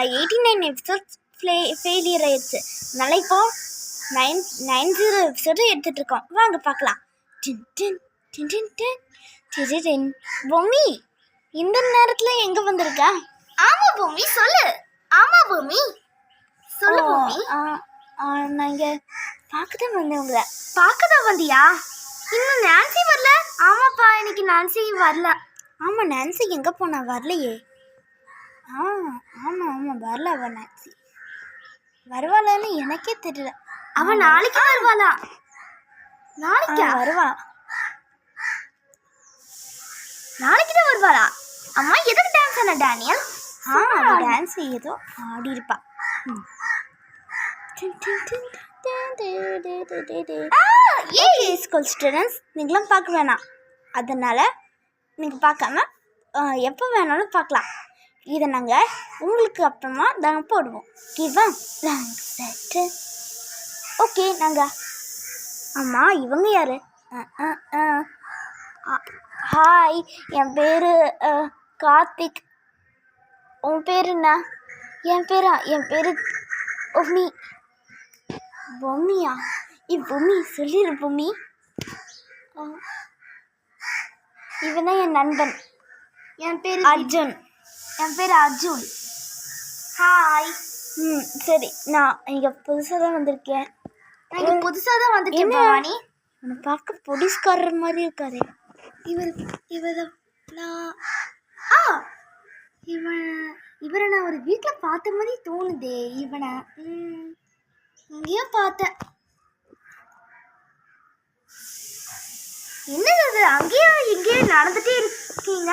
89 episodes failure ஆயிடுச்சு. அதனால இப்போ 90 எபிசோடு எடுத்துகிட்டு இருக்கோம். வாங்க பார்க்கலாம். பூமி இந்த நேரத்தில் எங்கே வந்திருக்கா? ஆமாம் பூமி சொல்லு. ஆமாம் பூமி சொல்லு பூமி. நான் இங்கே பார்க்க தான் வந்தேன். உங்களை பார்க்க தான் வந்தியா? இன்னும் நான்சி வரல? ஆமாப்பா, இன்னைக்கு நான்சி வரல. ஆமாம், நான்சி எங்கே போனா? வரலையே. ஆமாம் வரல. அவள் நான்சி வருவாளான்னு எனக்கே தெரியல. அவன் நாளைக்கு வருவாளா? நாளைக்கா வருவா? நாளைக்கு தான் வருவாளா? அம்மா எதுக்கு டான்ஸ் ஆன டேனியல்? அவள் டான்ஸ் ஏதோ ஆடி இருப்பா. ஸ்கூல் ஸ்டூடெண்ட்ஸ் நீங்களும் பார்க்க வேணாம். அதனால் நீங்கள் பார்க்காம எப்போ வேணாலும் பார்க்கலாம். இதை நாங்கள் உங்களுக்கு அப்புறமா நாங்கள் போடுவோம். ஓகே நாங்கள். ஆமாம், இவங்க யார்? ஹாய், என் பேர் கார்த்திக். உன் பேர் என்ன? என் பேர் பொம்மி. பொம்மியா? பொம்மி சொல்லிடு பொம்மி. இவன் தான் என் நண்பன். என் பேர் அர்ஜுன். ஹாய். சரி, நான் இங்கே புதுசாக தான் வந்திருக்கேன். பவானி. உன்னை பார்க்க போலீஸ்காரர் மாதிரி இருக்காரு. இவரை நான் ஒரு வீட்டில் பார்த்த மாதிரி தோணுதே. இவனை இங்கேயே பார்த்தேன். என்னது அங்கேயே இங்கேயே நடந்துட்டே இருக்கீங்க?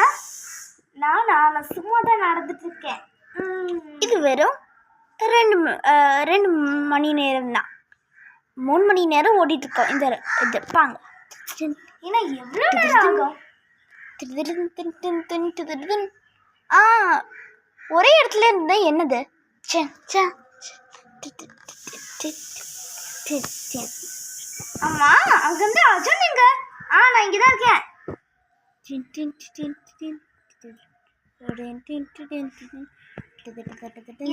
நான் சும்மா தான் நடந்துட்டு இருக்கேன். இது வெறும் 2 மணி நேரம் தான். 3 மணி நேரம் ஓடிட்டுருக்கோம். இது பாங்க. ஏன்னா எவ்வளோ நேரம் ஆகும்? ஒரே இடத்துல இருந்தா என்னது? அம்மா, அங்கேருந்து அர்ஜுன் எங்க? நான் இங்கே தான் இருக்கேன்.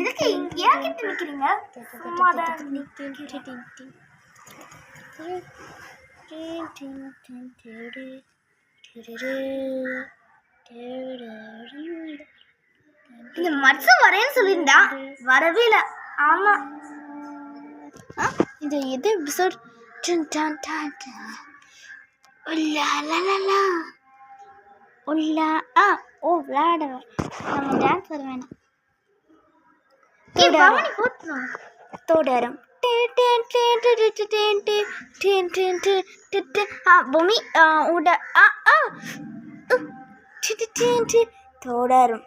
இதுக்கு ஏன் கிட்ட நிற்கிறீங்க? இந்த மட்சு வரேன்னு சொல்லியிருந்தா வரவே இல்லை. ஆமாம், இது எது எபிசோட்? விளையாட நம்ம டான்ஸ் வர வேணாம். தோடாரம் பூமி தோடாரம்